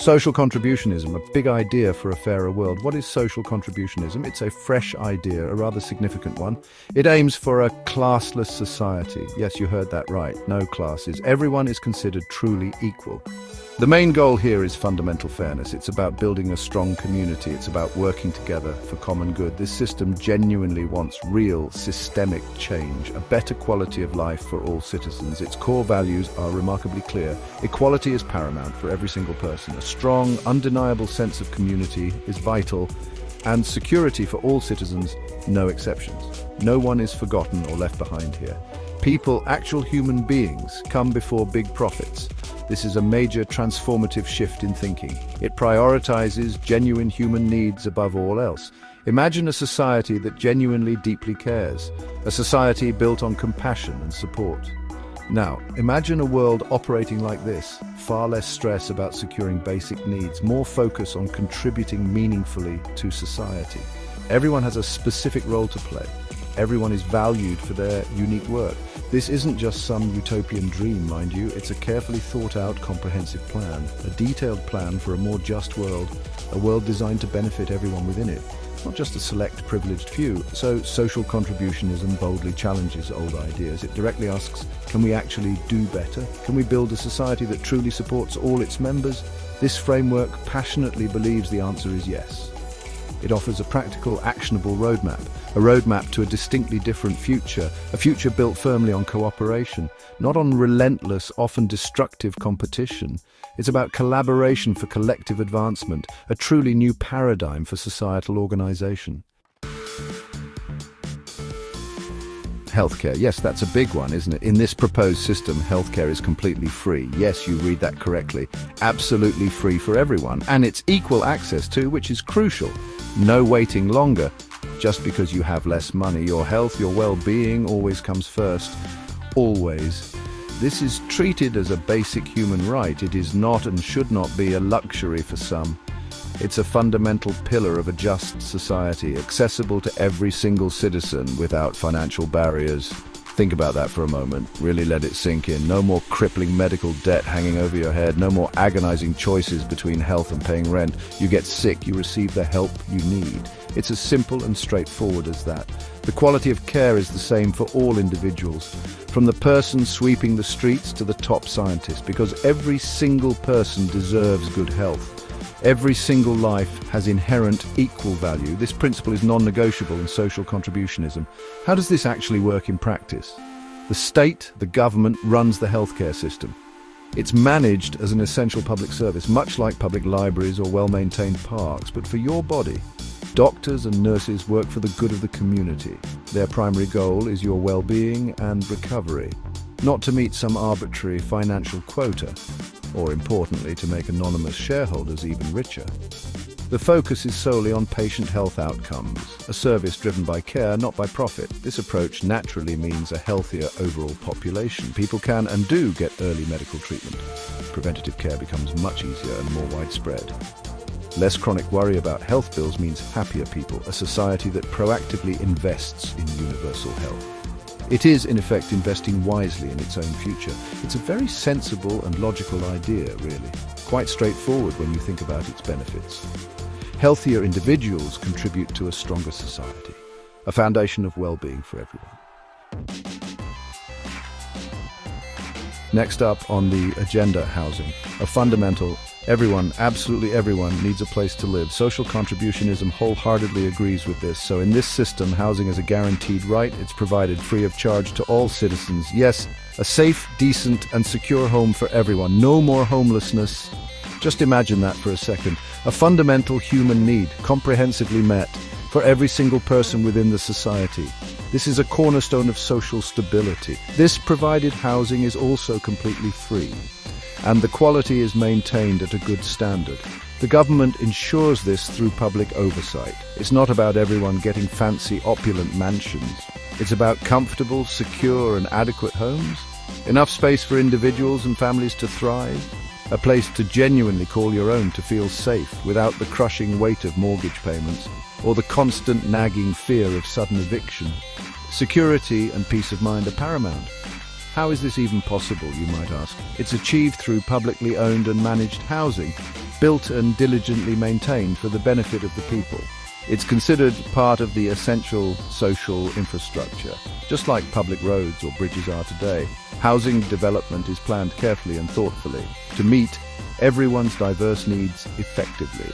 Social contributionism, a big idea for a fairer world. What is social contributionism? It's a fresh idea, a rather significant one. It aims for a classless society. Yes, you heard that right. No classes. Everyone is considered truly equal. The main goal here is fundamental fairness. It's about building a strong community. It's about working together for common good. This system genuinely wants real systemic change, a better quality of life for all citizens. Its core values are remarkably clear. Equality is paramount for every single person. A strong, undeniable sense of community is vital, and security for all citizens, no exceptions. No one is forgotten or left behind here. People, actual human beings, come before big profits. This is a major transformative shift in thinking. It prioritizes genuine human needs above all else. Imagine a society that genuinely deeply cares, a society built on compassion and support. Now, imagine a world operating like this, far less stress about securing basic needs, more focus on contributing meaningfully to society. Everyone has a specific role to play. Everyone is valued for their unique work. This isn't just some utopian dream, mind you. It's a carefully thought out, comprehensive plan, a detailed plan for a more just world, a world designed to benefit everyone within it, not just a select privileged few. So social contributionism boldly challenges old ideas. It directly asks, can we actually do better? Can we build a society that truly supports all its members? This framework passionately believes the answer is yes. It offers a practical, actionable roadmap, a roadmap to a distinctly different future, a future built firmly on cooperation, not on relentless, often destructive competition. It's about collaboration for collective advancement, a truly new paradigm for societal organization. Healthcare. Yes, that's a big one, isn't it? In this proposed system, healthcare is completely free. Yes, you read that correctly. Absolutely free for everyone. And it's equal access too, which is crucial. No waiting longer. Just because you have less money, your health, your well-being always comes first. Always. This is treated as a basic human right. It is not and should not be a luxury for some. It's a fundamental pillar of a just society, accessible to every single citizen without financial barriers. Think about that for a moment. Really let it sink in. No more crippling medical debt hanging over your head. No more agonizing choices between health and paying rent. You get sick, you receive the help you need. It's as simple and straightforward as that. The quality of care is the same for all individuals, from the person sweeping the streets to the top scientist, because every single person deserves good health. Every single life has inherent equal value. This principle is non-negotiable in social contributionism. How does this actually work in practice? The state, the government, runs the healthcare system. It's managed as an essential public service, much like public libraries or well-maintained parks. But for your body, doctors and nurses work for the good of the community. Their primary goal is your well-being and recovery, not to meet some arbitrary financial quota, or importantly, to make anonymous shareholders even richer. The focus is solely on patient health outcomes, a service driven by care, not by profit. This approach naturally means a healthier overall population. People can and do get early medical treatment. Preventative care becomes much easier and more widespread. Less chronic worry about health bills means happier people, a society that proactively invests in universal health. It is, in effect, investing wisely in its own future. It's a very sensible and logical idea, really. Quite straightforward when you think about its benefits. Healthier individuals contribute to a stronger society, a foundation of well-being for everyone. Next up on the agenda, housing. A fundamental, everyone, absolutely everyone, needs a place to live. Social contributionism wholeheartedly agrees with this. So in this system, housing is a guaranteed right. It's provided free of charge to all citizens. Yes, a safe, decent, and secure home for everyone. No more homelessness. Just imagine that for a second. A fundamental human need, comprehensively met, for every single person within the society. This is a cornerstone of social stability. This provided housing is also completely free, and the quality is maintained at a good standard. The government ensures this through public oversight. It's not about everyone getting fancy, opulent mansions. It's about comfortable, secure, and adequate homes. Enough space for individuals and families to thrive. A place to genuinely call your own, to feel safe without the crushing weight of mortgage payments or the constant nagging fear of sudden eviction. Security and peace of mind are paramount. How is this even possible, you might ask? It's achieved through publicly owned and managed housing. built and diligently maintained for the benefit of the people. It's considered part of the essential social infrastructure, just like public roads or bridges are today. Housing development is planned carefully and thoughtfully to meet everyone's diverse needs effectively,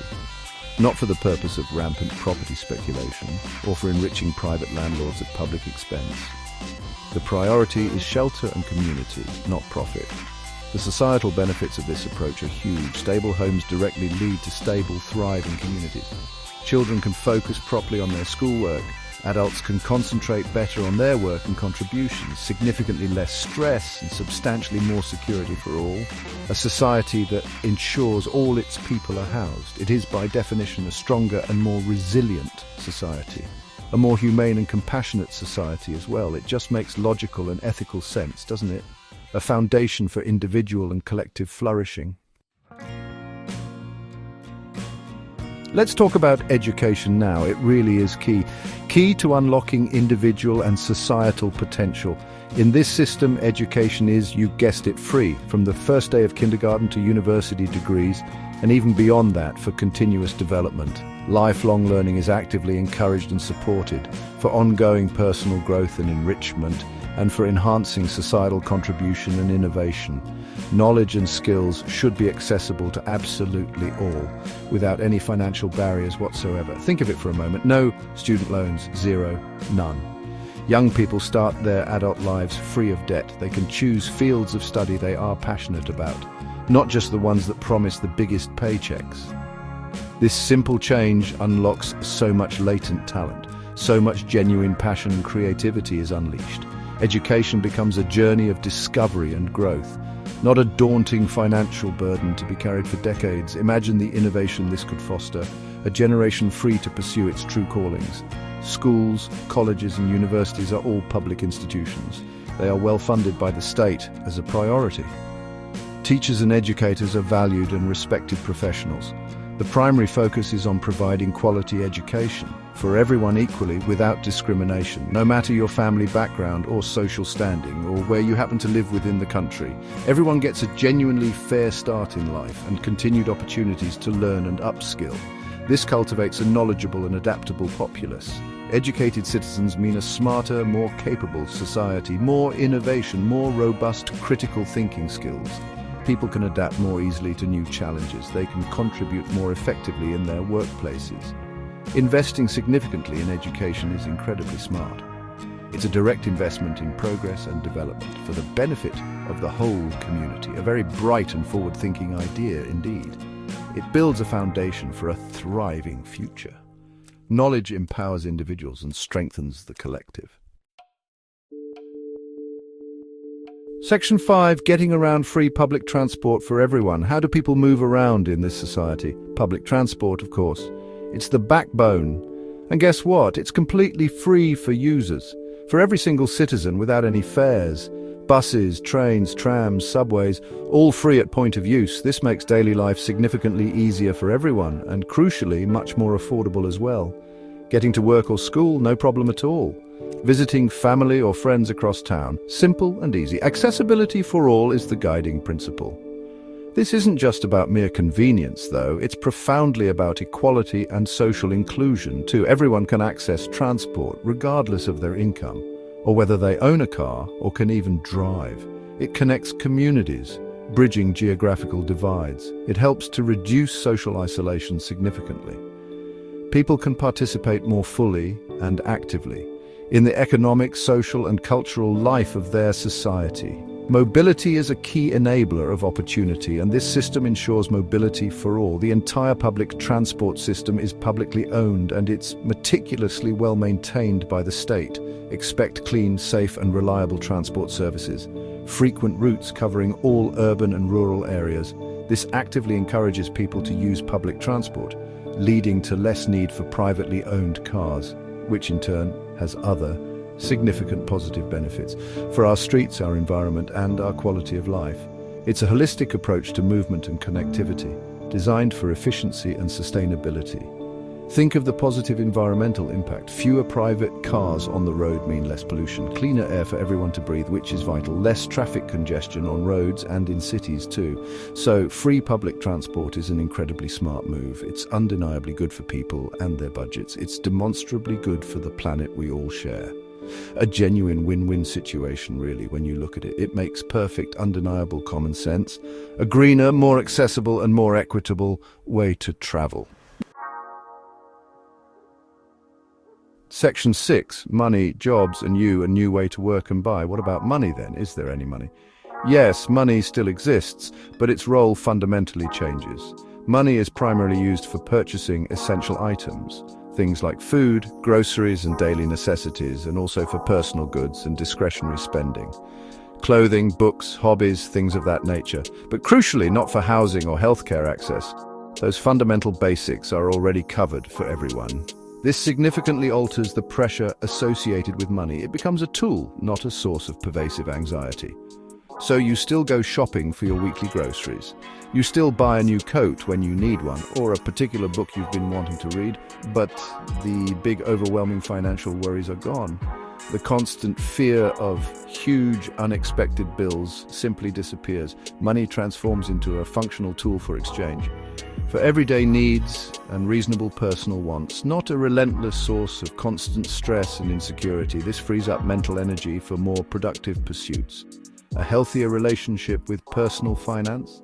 not for the purpose of rampant property speculation or for enriching private landlords at public expense. The priority is shelter and community, not profit. The societal benefits of this approach are huge. Stable homes directly lead to stable, thriving communities. Children can focus properly on their schoolwork. Adults can concentrate better on their work and contributions, significantly less stress and substantially more security for all. A society that ensures all its people are housed. It is by definition a stronger and more resilient society. A more humane and compassionate society as well. It just makes logical and ethical sense, doesn't it? A foundation for individual and collective flourishing. Let's talk about education now. It really is key. Key to unlocking individual and societal potential. In this system, education is, you guessed it, free, from the first day of kindergarten to university degrees, and even beyond that for continuous development. Lifelong learning is actively encouraged and supported for ongoing personal growth and enrichment, and for enhancing societal contribution and innovation. Knowledge and skills should be accessible to absolutely all, without any financial barriers whatsoever. Think of it for a moment. No student loans, zero, none. Young people start their adult lives free of debt. They can choose fields of study they are passionate about, not just the ones that promise the biggest paychecks. This simple change unlocks so much latent talent. So much genuine passion and creativity is unleashed. Education becomes a journey of discovery and growth, not a daunting financial burden to be carried for decades. Imagine the innovation this could foster, a generation free to pursue its true callings. Schools, colleges and universities are all public institutions. They are well funded by the state as a priority. Teachers and educators are valued and respected professionals. The primary focus is on providing quality education for everyone equally without discrimination, no matter your family background or social standing or where you happen to live within the country. Everyone gets a genuinely fair start in life and continued opportunities to learn and upskill. This cultivates a knowledgeable and adaptable populace. Educated citizens mean a smarter, more capable society, more innovation, more robust critical thinking skills. People can adapt more easily to new challenges. They can contribute more effectively in their workplaces. Investing significantly in education is incredibly smart. It's a direct investment in progress and development for the benefit of the whole community. A very bright and forward-thinking idea indeed. It builds a foundation for a thriving future. Knowledge empowers individuals and strengthens the collective. Section 5, getting around free public transport for everyone. How do people move around in this society? Public transport, of course. It's the backbone. And guess what? It's completely free for users, for every single citizen without any fares. Buses, trains, trams, subways, all free at point of use. This makes daily life significantly easier for everyone and, crucially, much more affordable as well. Getting to work or school, no problem at all. Visiting family or friends across town, simple and easy. Accessibility for all is the guiding principle. This isn't just about mere convenience, though. It's profoundly about equality and social inclusion, too. Everyone can access transport, regardless of their income, or whether they own a car or can even drive. It connects communities, bridging geographical divides. It helps to reduce social isolation significantly. People can participate more fully and actively in the economic, social, and cultural life of their society. Mobility is a key enabler of opportunity, and this system ensures mobility for all. The entire public transport system is publicly owned, and it's meticulously well maintained by the state. Expect clean, safe, and reliable transport services. Frequent routes covering all urban and rural areas. This actively encourages people to use public transport, leading to less need for privately owned cars, which in turn has other significant positive benefits for our streets, our environment, and our quality of life. It's a holistic approach to movement and connectivity, designed for efficiency and sustainability. Think of the positive environmental impact. Fewer private cars on the road mean less pollution, cleaner air for everyone to breathe, which is vital, less traffic congestion on roads and in cities too. So free public transport is an incredibly smart move. It's undeniably good for people and their budgets. It's demonstrably good for the planet we all share. A genuine win-win situation, really, when you look at it. It makes perfect, undeniable common sense. A greener, more accessible and more equitable way to travel. Section 6, money, jobs, and you, a new way to work and buy. What about money then? Is there any money? Yes, money still exists, but its role fundamentally changes. Money is primarily used for purchasing essential items, things like food, groceries, and daily necessities, and also for personal goods and discretionary spending. Clothing, books, hobbies, things of that nature. But crucially, not for housing or healthcare access. Those fundamental basics are already covered for everyone. This significantly alters the pressure associated with money. It becomes a tool, not a source of pervasive anxiety. So you still go shopping for your weekly groceries. You still buy a new coat when you need one, or a particular book you've been wanting to read, but the big overwhelming financial worries are gone. The constant fear of huge unexpected bills simply disappears. Money transforms into a functional tool for exchange. For everyday needs and reasonable personal wants, not a relentless source of constant stress and insecurity. This frees up mental energy for more productive pursuits. A healthier relationship with personal finance.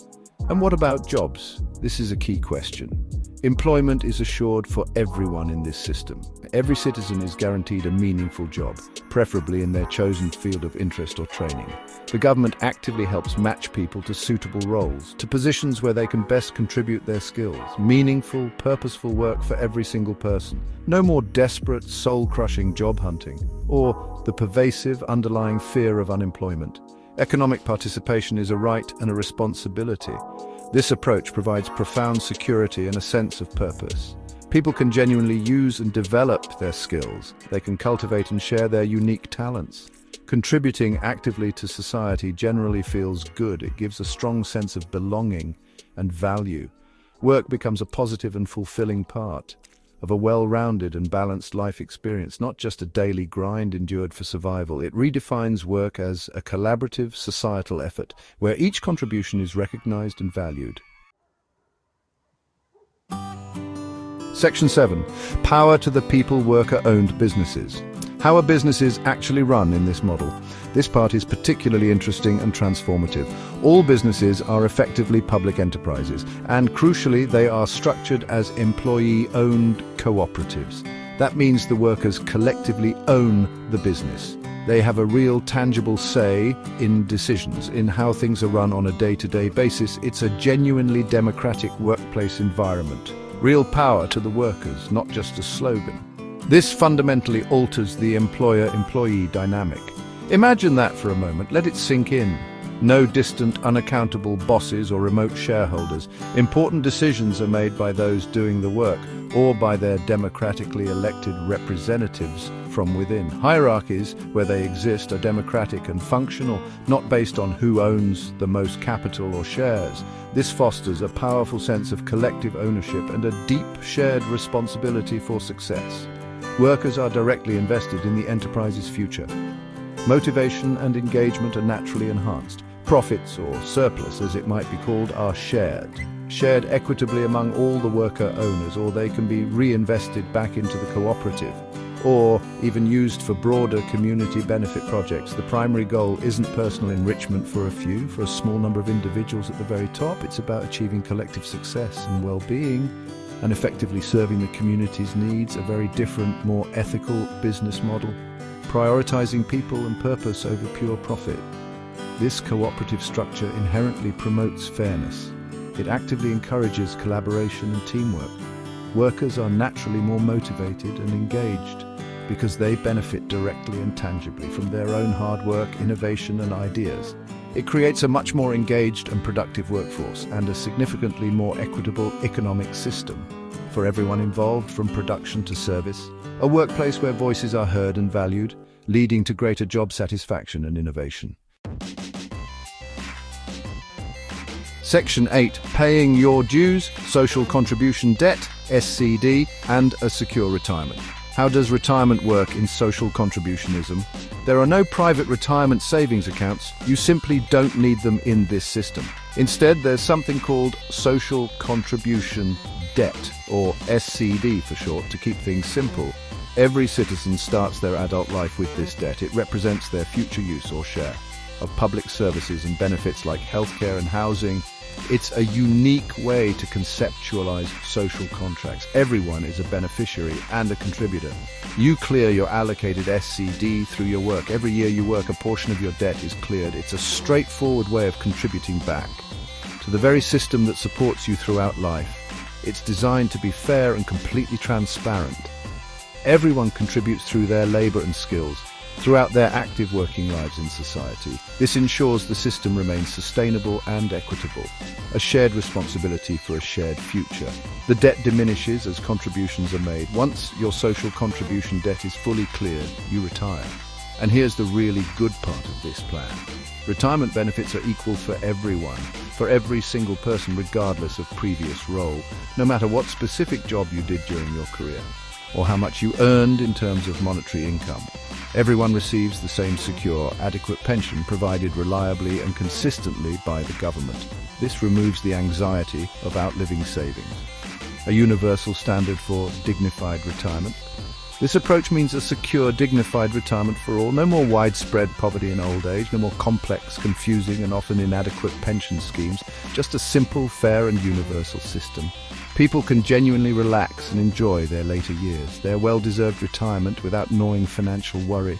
And what about jobs? This is a key question. Employment is assured for everyone in this system. Every citizen is guaranteed a meaningful job, preferably in their chosen field of interest or training. The government actively helps match people to suitable roles, to positions where they can best contribute their skills. Meaningful, purposeful work for every single person. No more desperate, soul-crushing job hunting, or the pervasive underlying fear of unemployment. Economic participation is a right and a responsibility. This approach provides profound security and a sense of purpose. People can genuinely use and develop their skills. They can cultivate and share their unique talents. Contributing actively to society generally feels good. It gives a strong sense of belonging and value. Work becomes a positive and fulfilling part of a well-rounded and balanced life experience, not just a daily grind endured for survival. It redefines work as a collaborative societal effort where each contribution is recognized and valued. Section 7. Power to the people worker-owned businesses. How are businesses actually run in this model? This part is particularly interesting and transformative. All businesses are effectively public enterprises, and crucially, they are structured as employee-owned cooperatives. That means the workers collectively own the business. They have a real tangible say in decisions, in how things are run on a day-to-day basis. It's a genuinely democratic workplace environment. Real power to the workers, not just a slogan. This fundamentally alters the employer-employee dynamic. Imagine that for a moment. Let it sink in. No distant, unaccountable bosses or remote shareholders. Important decisions are made by those doing the work or by their democratically elected representatives from within. Hierarchies, where they exist, are democratic and functional, not based on who owns the most capital or shares. This fosters a powerful sense of collective ownership and a deep shared responsibility for success. Workers are directly invested in the enterprise's future. Motivation and engagement are naturally enhanced. Profits, or surplus as it might be called, are shared. Shared equitably among all the worker owners, or they can be reinvested back into the cooperative, or even used for broader community benefit projects. The primary goal isn't personal enrichment for a few, for a small number of individuals at the very top. It's about achieving collective success and well-being and effectively serving the community's needs, a very different, more ethical business model, prioritizing people and purpose over pure profit. This cooperative structure inherently promotes fairness. It actively encourages collaboration and teamwork. Workers are naturally more motivated and engaged because they benefit directly and tangibly from their own hard work, innovation, and ideas. It creates a much more engaged and productive workforce and a significantly more equitable economic system for everyone involved, from production to service. A workplace where voices are heard and valued, leading to greater job satisfaction and innovation. Section 8. Paying your dues, social contribution debt, SCD, and a secure retirement. How does retirement work in social contributionism? There are no private retirement savings accounts. You simply don't need them in this system. Instead, there's something called social contribution debt, or SCD for short, to keep things simple. Every citizen starts their adult life with this debt. It represents their future use or share of public services and benefits like healthcare and housing. It's a unique way to conceptualize social contracts. Everyone is a beneficiary and a contributor. You clear your allocated SCD through your work. Every year you work, a portion of your debt is cleared. It's a straightforward way of contributing back to the very system that supports you throughout life. It's designed to be fair and completely transparent. Everyone contributes through their labor and skills, throughout their active working lives in society. This ensures the system remains sustainable and equitable, a shared responsibility for a shared future. The debt diminishes as contributions are made. Once your social contribution debt is fully cleared, you retire. And here's the really good part of this plan. Retirement benefits are equal for everyone, for every single person regardless of previous role, no matter what specific job you did during your career, or how much you earned in terms of monetary income. Everyone receives the same secure, adequate pension provided reliably and consistently by the government. This removes the anxiety of outliving savings. A universal standard for dignified retirement. This approach means a secure, dignified retirement for all. No more widespread poverty in old age, no more complex, confusing and often inadequate pension schemes. Just a simple, fair and universal system. People can genuinely relax and enjoy their later years, their well-deserved retirement without gnawing financial worry.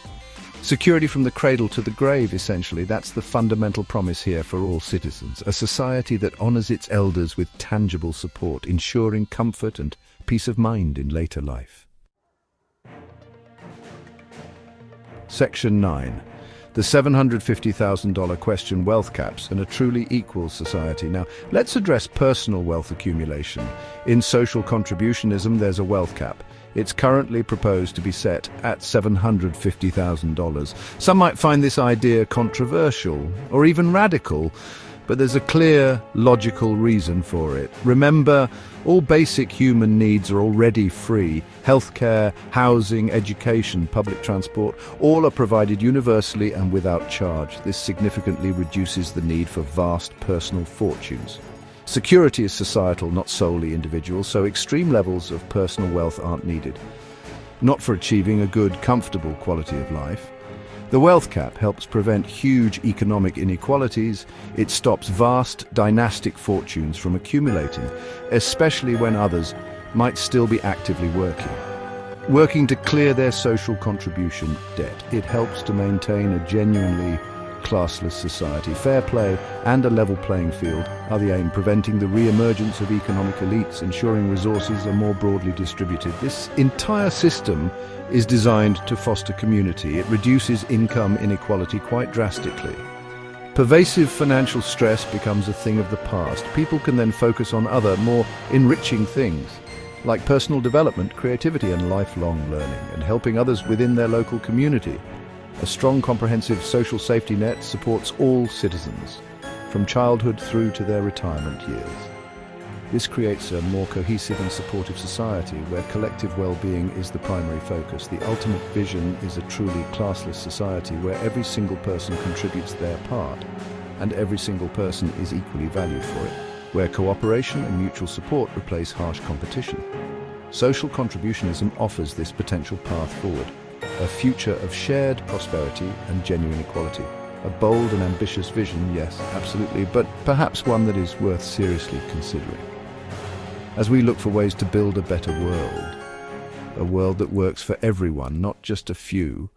Security from the cradle to the grave, essentially. That's the fundamental promise here for all citizens. A society that honors its elders with tangible support, ensuring comfort and peace of mind in later life. Section 9. The $750,000 question: wealth caps and a truly equal society. Now, let's address personal wealth accumulation. In social contributionism, there's a wealth cap. It's currently proposed to be set at $750,000. Some might find this idea controversial or even radical, but there's a clear, logical reason for it. Remember, all basic human needs are already free. Healthcare, housing, education, public transport, all are provided universally and without charge. This significantly reduces the need for vast personal fortunes. Security is societal, not solely individual, so extreme levels of personal wealth aren't needed. Not for achieving a good, comfortable quality of life. The wealth cap helps prevent huge economic inequalities. It stops vast dynastic fortunes from accumulating, especially when others might still be actively working to clear their social contribution debt. It helps to maintain a genuinely classless society. Fair play and a level playing field are the aim, preventing the re-emergence of economic elites, ensuring resources are more broadly distributed. This entire system is designed to foster community. It reduces income inequality quite drastically. Pervasive financial stress becomes a thing of the past. People can then focus on other, more enriching things, like personal development, creativity and lifelong learning, and helping others within their local community. A strong, comprehensive social safety net supports all citizens, from childhood through to their retirement years. This creates a more cohesive and supportive society where collective well-being is the primary focus. The ultimate vision is a truly classless society where every single person contributes their part and every single person is equally valued for it, where cooperation and mutual support replace harsh competition. Social contributionism offers this potential path forward, a future of shared prosperity and genuine equality. A bold and ambitious vision, yes, absolutely, but perhaps one that is worth seriously considering. As we look for ways to build a better world, a world that works for everyone, not just a few,